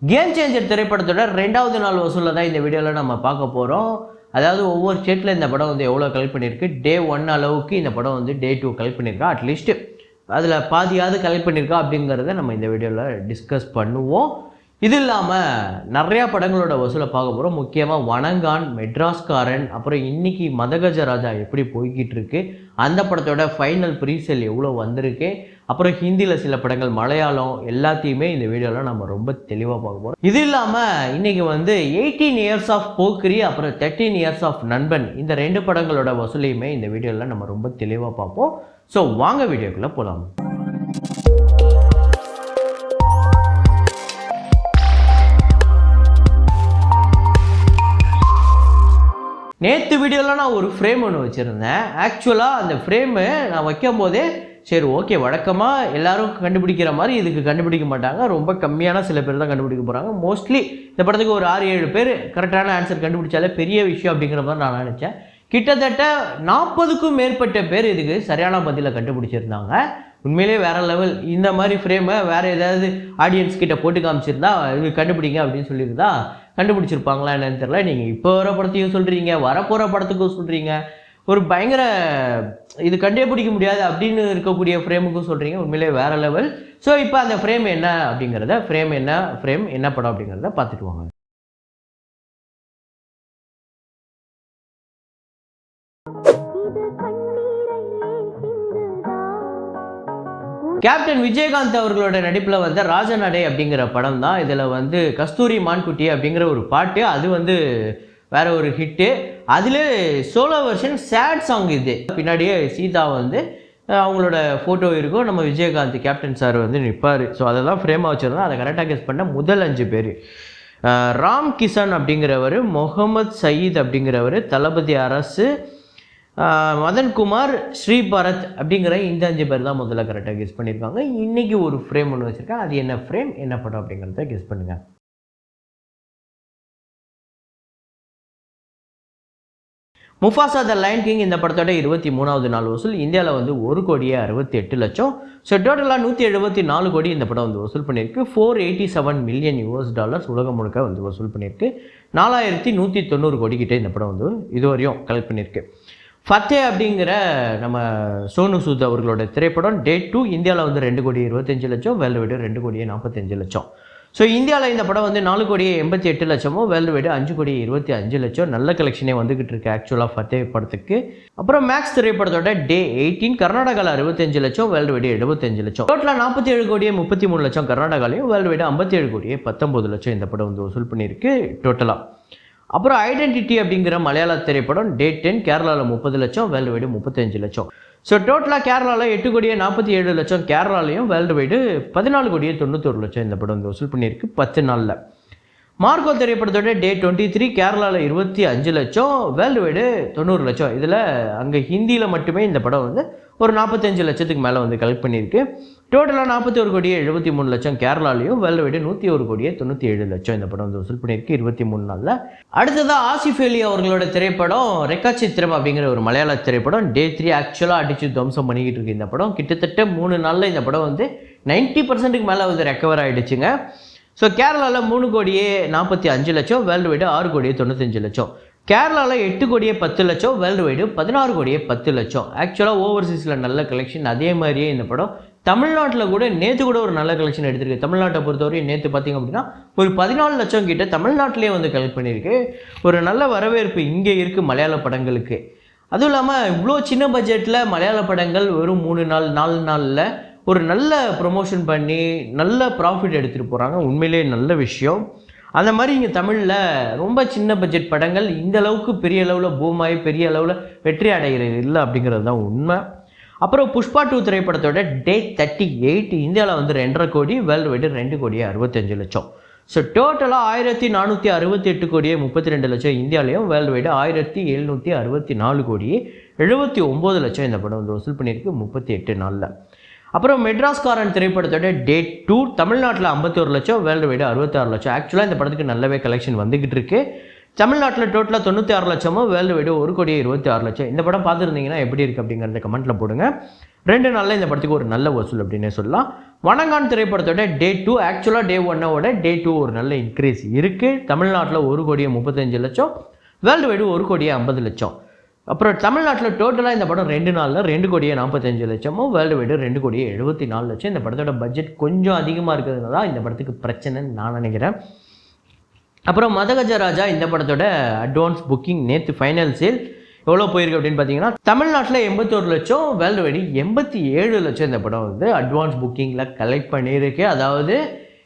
Game changer திரைப்படத்தோட 2வது நாள் வசூலில் தான் இந்த வீடியோவில் நம்ம பார்க்க போகிறோம். அதாவது ஒவ்வொரு ஸ்டேட்டில் இந்த படம் வந்து எவ்வளோ கலெக்ட் பண்ணியிருக்கு, டே 1 அளவுக்கு இந்த படம் வந்து டே 2 கலெக்ட் பண்ணியிருக்கா, அட்லீஸ்ட் அதில் பாதியாவது கலெக்ட் பண்ணியிருக்கா அப்படிங்கிறத நம்ம இந்த வீடியோவில் டிஸ்கஸ் பண்ணுவோம். இது இல்லாமல் நிறையா படங்களோட வசூலை பார்க்க போகிறோம். முக்கியமாக வணங்கான், மெட்ராஸ்காரன், அப்புறம் இன்றைக்கி மதகஜராஜா எப்படி போய்கிட்டு இருக்கு, அந்த படத்தோட ஃபைனல் ப்ரீசேல் எவ்வளோ வந்திருக்கு, அப்புறம் ஹிந்தியில் சில படங்கள், மலையாளம், எல்லாத்தையுமே இந்த வீடியோவில் நம்ம ரொம்ப தெளிவாக பார்க்க போகிறோம். இது இல்லாமல் இன்றைக்கி வந்து 18 இயர்ஸ் ஆஃப் போக்ரி, அப்புறம் 13 இயர்ஸ் ஆஃப் நண்பன், இந்த 2 படங்களோட வசூலையுமே இந்த வீடியோவில் நம்ம ரொம்ப தெளிவாக பார்ப்போம். ஸோ வாங்க வீடியோக்குள்ளே போகலாம். நேற்று வீடியோவில் நான் ஒரு ஃப்ரேம் ஒன்று வச்சுருந்தேன். ஆக்சுவலாக அந்த ஃப்ரேமு நான் வைக்கும் போதே சரி ஓகே, வழக்கமாக எல்லோரும் கண்டுபிடிக்கிற மாதிரி இதுக்கு கண்டுபிடிக்க மாட்டாங்க, ரொம்ப கம்மியான சில பேர் தான் கண்டுபிடிக்க போகிறாங்க. மோஸ்ட்லி இந்த படத்துக்கு ஒரு 6-7 பேர் கரெக்டான ஆன்சர் கண்டுபிடிச்சாலே பெரிய விஷயம் அப்படிங்கிற மாதிரி நான் நினச்சேன். கிட்டத்தட்ட 40க்கும் மேற்பட்ட பேர் இதுக்கு சரியான பதிலை கண்டுபிடிச்சிருந்தாங்க. உண்மையிலேயே வேறு லெவல். இந்த மாதிரி ஃப்ரேமை வேறு ஏதாவது ஆடியன்ஸ் கிட்ட போட்டு காமிச்சிருந்தா இது கண்டுபிடிங்க அப்படின்னு சொல்லியிருந்தா கண்டுபிடிச்சிருப்பாங்களா என்னன்னு தெரியல. நீங்கள் இப்போ வர படத்தையும் சொல்கிறீங்க, வரப்போகிற படத்துக்கும் சொல்கிறீங்க, ஒரு பயங்கர இது கண்டுபிடிக்க முடியாது அப்படின்னு இருக்கக்கூடிய ஃப்ரேமுக்கும் சொல்கிறீங்க. உண்மையிலே வேறு லெவல். ஸோ இப்போ அந்த ஃப்ரேம் என்ன அப்படிங்கிறத, ஃப்ரேம் என்ன படம் அப்படிங்கிறத பார்த்துட்டு வாங்க. கேப்டன் விஜயகாந்த் அவர்களோட நடிப்பில் வந்த ராஜநடை அப்படிங்கிற படம் தான். இதில் வந்து கஸ்தூரி மான்குட்டி அப்படிங்கிற ஒரு பாட்டு, அது வந்து வேற ஒரு ஹிட்டு. அதில் சோலோ வெர்ஷன் சேட் சாங். இது பின்னாடியே சீதா வந்து அவங்களோட ஃபோட்டோ இருக்கும், நம்ம விஜயகாந்த் கேப்டன் சார் வந்து நிற்பார். ஸோ அதை தான் ஃப்ரேமாக வச்சுருந்தோம். அதை கரெக்டாக கெஸ் பண்ண முதல் 5 பேர் ராம் கிஷன் அப்படிங்கிறவர், முகமது சயீத் அப்படிங்கிறவர், தளபதி அரசு, மதன்குமார், ஸ்ரீபாரத் அப்படிங்கிற இந்த 5 பேர் தான் முதல்ல கரெக்டாக கெஸ் பண்ணியிருக்காங்க. இன்றைக்கி ஒரு ஃப்ரேம் ஒன்று வச்சுருக்கேன். அது என்ன ஃப்ரேம், என்ன படம் அப்படிங்கிறத கெஸ் பண்ணுங்கள். முஃபாசா த லைன் கிங் இந்த படத்தோட 23வது நாள் வசூல் இந்தியாவில் வந்து 1,68,00,000. ஸோ டோட்டலாக 174 கோடி இந்த படம் வந்து வசூல் பண்ணியிருக்கு. $487 மில்லியன் உலகம் முழுக்க வந்து வசூல் பண்ணியிருக்கு. 4190 கோடி கிட்டே இந்த படம் வந்து இதுவரையும் கலெக்ட் பண்ணியிருக்கு. ஃபத்தே அப்படிங்கிற நம்ம சோனு சூத் அவர்களோட திரைப்படம் டே 2 இந்தியாவில் வந்து 2,25,00,000, வேர்ல்டு வைடு 2,45,00,000. ஸோ இந்தியாவில் இந்த படம் வந்து 4,88,00,000, வேர்ல்டு வைடு 5,25,00,000. நல்ல கலெக்ஷனே வந்துக்கிட்டு இருக்கு ஆக்சுவலாக ஃபத்தே படத்துக்கு. அப்புறம் மேக்ஸ் திரைப்படத்தோட டே 18 கர்நாடகாவில் 65,00,000, வேர்ல்டு வைடு 75,00,000. டோட்டலாக 47,33,00,000 கர்நாடகாலையும், வேர்ல்டு வைடு 57,19,00,000 இந்த படம் வந்து வசூல் பண்ணியிருக்கு டோட்டலாக. அப்புறம் ஐடென்டிட்டி அப்படிங்கிற மலையாள திரைப்படம் டே 10 கேரளாவில் 30,00,000, வேர்ல்டு வைடு 35,00,000. ஸோ டோட்டலாக கேரளாவில் 8,47,00,000, கேரளாலையும் வேர்ல்டு வைடு 14,91,00,000 இந்த படம் வந்து வசூல் பண்ணியிருக்கு 10 நாளில். மார்க்கோ திரைப்படத்தோட டே 23 கேரளாவில் 25,00,000, வேர்ல்டு வைடு 90,00,000. இதில் அங்கே ஹிந்தியில் மட்டுமே இந்த படம் வந்து ஒரு 45,00,000க்கு மேலே வந்து கலெக்ட் பண்ணியிருக்கு. டோட்டலாக 41,73,00,000 கேரளாலையும், வேர்ல்டு வைடு 101,97,00,000 இந்த படம் வந்து வசூல் பண்ணியிருக்கு 23 நாளில். அடுத்ததாக ஆசிஃப் அலி அவர்களோட திரைப்படம் ரெக்கா சித்திரம் அப்படிங்கிற ஒரு மலையாள திரைப்படம் டே 3 ஆக்சுவலாக அடித்து துவம்சம் பண்ணிக்கிட்டு இருக்கு. இந்த படம் கிட்டத்தட்ட 3 நாளில் இந்த படம் வந்து 90%க்கு மேலே வந்து ரெக்கவர் ஆகிடுச்சுங்க. ஸோ கேரளாவில் 3,45,00,000, வேர்ல்டு வைடு 6,95,00,000. கேரளாவில் 8,10,00,000, வேர்ல்டு வைடு 16,10,00,000. ஆக்சுவலாக ஓவர்சீஸில் நல்ல கலெக்ஷன். அதே மாதிரியே இந்த படம் தமிழ்நாட்டில் கூட நேற்று கூட ஒரு நல்ல கலெக்ஷன் எடுத்திருக்கு. தமிழ்நாட்டை பொறுத்தவரையும் நேற்று பார்த்திங்க அப்படின்னா ஒரு 14,00,000 கிட்ட தமிழ்நாட்டிலே வந்து கலெக்ட் பண்ணியிருக்கு. ஒரு நல்ல வரவேற்பு இங்கே இருக்குது மலையாள படங்களுக்கு. அதுவும் இல்லாமல் இவ்வளோ சின்ன பட்ஜெட்டில் மலையாள படங்கள் வெறும் 3 நாள் 4 நாளில் ஒரு நல்ல ப்ரொமோஷன் பண்ணி நல்ல ப்ராஃபிட் எடுத்துகிட்டு போகிறாங்க. உண்மையிலே நல்ல விஷயம். அந்த மாதிரி இங்கே தமிழில் ரொம்ப சின்ன பட்ஜெட் படங்கள் இந்த அளவுக்கு பெரிய அளவில் பூமாயி பெரிய அளவில் வெற்றி அடைகிறது இல்லை அப்படிங்கிறது தான் உண்மை. அப்புறம் புஷ்பா 2 திரைப்படத்தோட டே 38 இந்தியாவில் வந்து 2.5 கோடி, வேர்ல்டு வைடு 2,65,00,000. ஸோ டோட்டலாக 1,468,32,00,000 இந்தியாவிலையும், வேர்ல்டு வைடு 1,764,79,00,000 இந்த படம் வந்து வசூல் பண்ணியிருக்கு 38 நாளில். அப்புறம் மெட்ராஸ்காரன் திரைப்படத்தோட டே 2 தமிழ்நாட்டில் 51,00,000, வேர்ல்டு வைடு 66,00,000. ஆக்சுவலாக இந்த படத்துக்கு நல்லாவே கலெக்ஷன் வந்துக்கிட்டு இருக்கு. தமிழ்நாட்டில் டோட்டலாக 96 லட்சமும், வேர்ல்டு வைடு 1,26 லட்சம். இந்த படம் பார்த்துருந்தீங்கன்னா எப்படி இருக்குது அப்படிங்கிறத கமெண்ட்டில் போடுங்க. 2 நாளில் இந்த படத்துக்கு ஒரு நல்ல வசூல் அப்படின்னே சொல்லலாம். வணங்கான் திரைப்படத்தோட டே 2 ஆக்சுவலாக டே 1ஓட டே 2 ஒரு நல்ல இன்க்ரீஸ் இருக்குது. தமிழ்நாட்டில் 1,35 லட்சம், வேர்ல்டு வைடு 1,50 லட்சம். அப்புறம் தமிழ்நாட்டில் டோட்டலாக இந்த படம் 2 நாளில் 2,45 லட்சமும், வேர்ல்டு வைடு 2,74 லட்சம். இந்த படத்தோட பட்ஜெட் கொஞ்சம் அதிகமாக இருக்கிறதுனால தான் இந்த படத்துக்கு பிரச்சனைன்னு நான் நினைக்கிறேன். அப்புறம் மதகஜராஜா இந்த படத்தோட அட்வான்ஸ் புக்கிங் நேற்று ஃபைனல் சேல் எவ்வளோ போயிருக்கு அப்படின்னு பார்த்தீங்கன்னா தமிழ்நாட்டில் 81 லட்சம், வேர்ல்டு வைடு 87 லட்சம் இந்த படம் வந்து அட்வான்ஸ் புக்கிங்கில் கலெக்ட் பண்ணியிருக்கு. அதாவது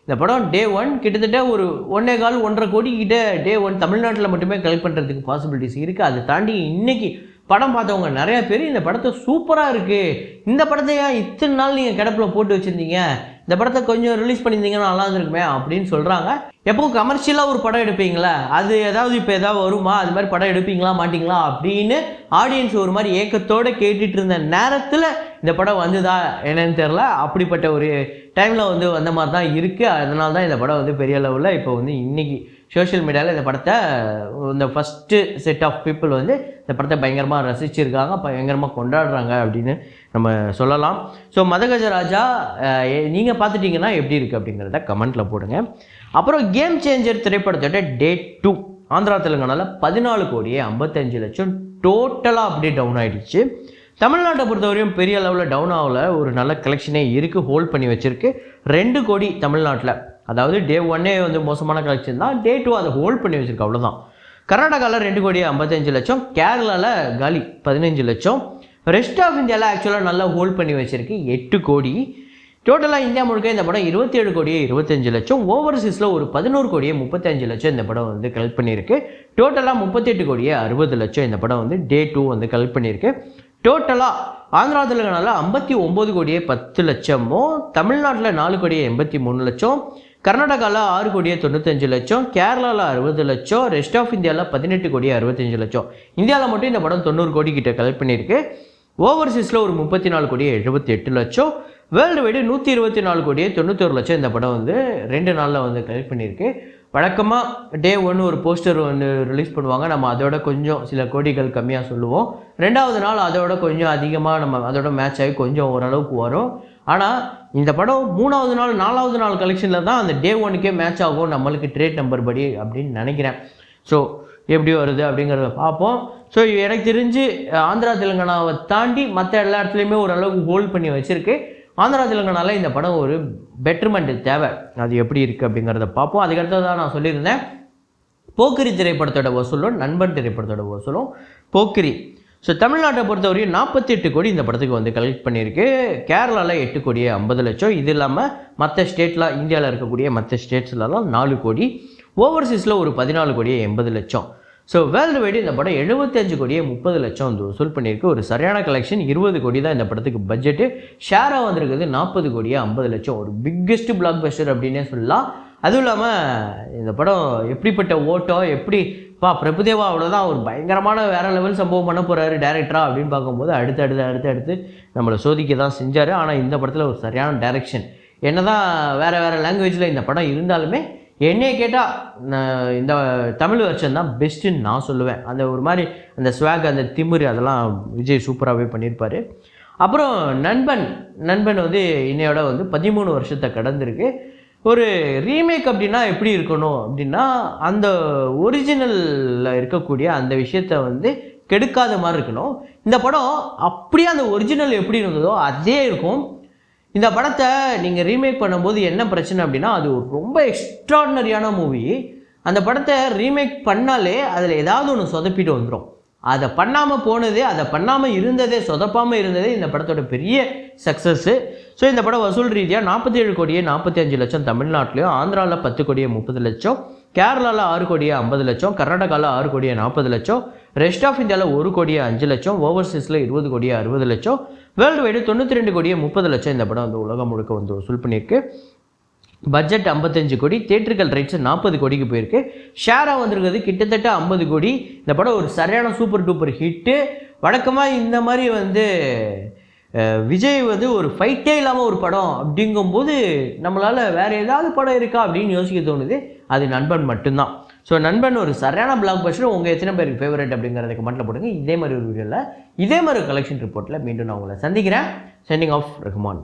இந்த படம் டே 1 கிட்டத்தட்ட ஒரு 1.25 கோடி கிட்ட டே 1 தமிழ்நாட்டில் மட்டுமே கலெக்ட் பண்ணுறதுக்கு பாசிபிலிட்டிஸ் இருக்குது. அதை தாண்டி இன்றைக்கி படம் பார்த்தவங்க நிறையா பேர் இந்த படத்தை சூப்பராக இருக்குது, இந்த படத்தை ஏன் இத்தனை நாள் நீங்கள் கிடப்பில் போட்டு வச்சுருந்தீங்க, இந்த படத்தை கொஞ்சம் ரிலீஸ் பண்ணியிருந்தீங்கன்னா நல்லா இருந்திருக்குமே அப்படின்னு சொல்கிறாங்க. எப்போவும் கமர்ஷியலாக ஒரு படம் எடுப்பீங்களா, அது ஏதாவது இப்போ ஏதாவது வருமா, அது மாதிரி படம் எடுப்பீங்களா மாட்டிங்களா அப்படின்னு ஆடியன்ஸ் ஒரு மாதிரி ஏக்கத்தோடு கேட்டுட்டு இருந்த நேரத்தில் இந்த படம் வந்துதா என்னன்னு தெரில. அப்படிப்பட்ட ஒரு டைமில் வந்து வந்த மாதிரி தான் இருக்குது. அதனால தான் இந்த படம் வந்து பெரிய லெவலில் இப்போ வந்து இன்றைக்கி சோஷியல் மீடியாவில் இந்த படத்தை இந்த ஃபஸ்ட்டு செட் ஆஃப் பீப்புள் வந்து இந்த படத்தை பயங்கரமாக ரசிச்சிருக்காங்க, பயங்கரமாக கொண்டாடுறாங்க அப்படின்னு நம்ம சொல்லலாம். ஸோ மதகஜராஜா நீங்கள் பார்த்துட்டிங்கன்னா எப்படி இருக்குது அப்படிங்கிறத கமெண்ட்டில் போடுங்க. அப்புறம் கேம் சேஞ்சர் திரைப்படத்தோட டே 2 ஆந்திரா தெலுங்கானாவில் 14,55 லட்சம் டோட்டலாக அப்படியே டவுன் ஆகிடுச்சு. தமிழ்நாட்டை பொறுத்தவரையும் பெரிய அளவில் டவுன் ஆகல, ஒரு நல்ல கலெக்ஷனே இருக்குது, ஹோல்ட் பண்ணி வச்சுருக்கு. 2 கோடி தமிழ்நாட்டில், அதாவது டே 1 வந்து மோசமான கலெக்ஷன் தான், டே 2 அதை ஹோல்ட் பண்ணி வச்சுருக்கு, அவ்வளோதான். கர்நாடகாவில் 2,55 லட்சம், கேரளாவில் காலி 15 லட்சம், ரெஸ்ட் ஆஃப் இந்தியாவில் ஆக்சுவலாக நல்லா ஹோல்ட் பண்ணி வச்சுருக்கு 8 கோடி. டோட்டலாக இந்தியா முழுக்க இந்த படம் 27,25 லட்சம், ஓவர்சீஸில் ஒரு 11,35 லட்சம் இந்த படம் வந்து கலெக்ட் பண்ணியிருக்கு. டோட்டலாக 38,60 லட்சம் இந்த படம் வந்து டே 2 வந்து கலெக்ட் பண்ணியிருக்கு. டோட்டலாக ஆந்திரா தெலுங்கானாவில் 59,10 லட்சமும், தமிழ்நாட்டில் 4,83 லட்சம், கர்நாடகாவில் 6,95 லட்சம், கேரளாவில் 60 லட்சம், ரெஸ்ட் ஆஃப் இந்தியாவில் 18,65 லட்சம். இந்தியாவில் மட்டும் இந்த படம் 90 கோடி கிட்ட கலெக்ட் பண்ணியிருக்கு. ஓவர்சீஸில் ஒரு 34,78 லட்சம், வேர்ல்டு வைடு 124,91 லட்சம் இந்த படம் வந்து 2 நாளில் வந்து கலெக்ட் பண்ணியிருக்கு. வழக்கமாக டே 1 ஒரு போஸ்டர் ஒன்று ரிலீஸ் பண்ணுவாங்க, நம்ம அதோட கொஞ்சம் சில கோடிகள் கம்மியாக சொல்லுவோம். 2வது நாள் அதோட கொஞ்சம் அதிகமாக நம்ம அதோட மேட்ச் ஆகி கொஞ்சம் ஓரளவுக்கு வரும். ஆனால் இந்த படம் 3வது நாள் 4வது நாள் கலெக்ஷனில் தான் அந்த டே 1க்கே மேட்ச் ஆகும் நம்மளுக்கு ட்ரேட் நம்பர் படி அப்படின்னு நினைக்கிறேன். ஸோ எப்படி வருது அப்படிங்கிறத பார்ப்போம். ஸோ எனக்கு தெரிஞ்சு ஆந்திரா தெலுங்கானாவை தாண்டி மற்ற எல்லா இடத்துலையுமே ஓரளவுக்கு ஹோல்ட் பண்ணி வச்சுருக்கு. ஆந்திரா தெலுங்கானாவில் இந்த படம் ஒரு பெட்டர்மெண்ட் தேவை, அது எப்படி இருக்குது அப்படிங்கிறத பார்ப்போம். அதுக்கடுத்தது தான் நான் சொல்லியிருந்தேன், போக்கிரி திரைப்படத்தோட வசூலும் நண்பன் திரைப்படத்தோட வசூலும். போக்கிரி ஸோ தமிழ்நாட்டை பொறுத்தவரையும் 48 கோடி இந்த படத்துக்கு வந்து கலெக்ட் பண்ணியிருக்கு. கேரளாவில் 8,50 லட்சம், இது இல்லாமல் மற்ற ஸ்டேட்டில் இந்தியாவில் இருக்கக்கூடிய மற்ற ஸ்டேட்ஸ்லலாம் 4 கோடி, ஓவர்சீஸில் ஒரு 14,80 லட்சம். ஸோ வேர்ல்டு வைடு இந்த படம் 75,30 லட்சம் வந்து வசூல் பண்ணியிருக்கு. ஒரு சரியான கலெக்ஷன் 20 கோடி தான் இந்த படத்துக்கு பட்ஜெட்டு. ஷேராக வந்திருக்குது 40,50 லட்சம், ஒரு பிக்கெஸ்ட் பிளாக் பஸ்டர் அப்படின்னே சொல்லலாம். அதுவும் இல்லாமல் இந்த படம் எப்படிப்பட்ட ஓட்டம், எப்படி பிரபுதேவா அவ்வளோதான் ஒரு பயங்கரமான வேறு லெவல் சம்பவம் பண்ண போகிறாரு டேரக்டராக அப்படின்னு பார்க்கும்போது அடுத்து நம்மளை சோதிக்க தான் செஞ்சார். ஆனால் இந்த படத்தில் ஒரு சரியான டைரெக்ஷன், என்ன தான் வேறு லாங்குவேஜில் இந்த படம் இருந்தாலுமே என்னையை கேட்டால் இந்த தமிழ் வெர்ஷன் தான் பெஸ்ட்டுன்னு நான் சொல்லுவேன். அந்த ஒரு மாதிரி அந்த ஸ்வாக், அந்த திமிரு, அதெல்லாம் விஜய் சூப்பராகவே பண்ணியிருப்பார். அப்புறம் நண்பன் வந்து இன்னையோட வந்து 13 வருஷத்தை கடந்திருக்கு. ஒரு ரீமேக் அப்படின்னா எப்படி இருக்கணும் அப்படின்னா அந்த ஒரிஜினலில் இருக்கக்கூடிய அந்த விஷயத்தை வந்து கெடுக்காத மாதிரி இருக்கணும். இந்த படம் அப்படியே அந்த ஒரிஜினல் எப்படி இருந்ததோ அதே இருக்கும். இந்த படத்தை நீங்கள் ரீமேக் பண்ணும்போது என்ன பிரச்சனை அப்படின்னா அது ரொம்ப எக்ஸ்ட்ராடினரியான மூவி. அந்த படத்தை ரீமேக் பண்ணாலே அதில் ஏதாவது ஒன்று சொதப்பிட்டு வந்துடும். அதை பண்ணாமல் போனதே, அதை பண்ணாமல் இருந்ததே, சொதப்பாமல் இருந்ததே இந்த படத்தோட பெரிய சக்ஸஸ்ஸு. ஸோ இந்த படம் வசூல் ரீதியாக 47,45 லட்சம் தமிழ்நாட்டிலையும், ஆந்திராவில் 10,30 லட்சம், கேரளாவில் 6,50 லட்சம், கர்நாடகாவில் 6,40 லட்சம், ரெஸ்ட் ஆஃப் இந்தியாவில் 1,05 லட்சம், ஓவர்சீஸில் 20,60 லட்சம், வேர்ல்டு வைடு 92,30 லட்சம் இந்த படம் வந்து உலகம் முழுக்க வந்து வசூல் பண்ணியிருக்கு. பட்ஜெட் 55 கோடி, தியேட்டர்கள் ரைட்ஸ் 40 கோடிக்கு போயிருக்கு. ஷேராக வந்திருக்கிறது கிட்டத்தட்ட 50 கோடி. இந்த படம் ஒரு சரியான சூப்பர் டூப்பர் ஹிட்டு. வழக்கமாக இந்த மாதிரி வந்து விஜய் வந்து ஒரு ஃபைட்டே இல்லாமல் ஒரு படம் அப்படிங்கும்போது நம்மளால் வேறு ஏதாவது படம் இருக்கா அப்படின்னு யோசிக்க தோணுது. அது நண்பன் மட்டும்தான். ஸோ நண்பன் ஒரு சரியான பிளாக் பஸ்டர், உங்கள் எத்தனை பேருக்கு ஃபேவரட் அப்படிங்கிறத கமெண்ட்டில் போடுங்க. இதே மாதிரி ஒரு வீடியோவில் இதே மாதிரி கலெக்ஷன் ரிப்போர்ட்டில் மீண்டும் நான் உங்களை சந்திக்கிறேன். சென்டிங் ஆஃப் ரஹ்மான்.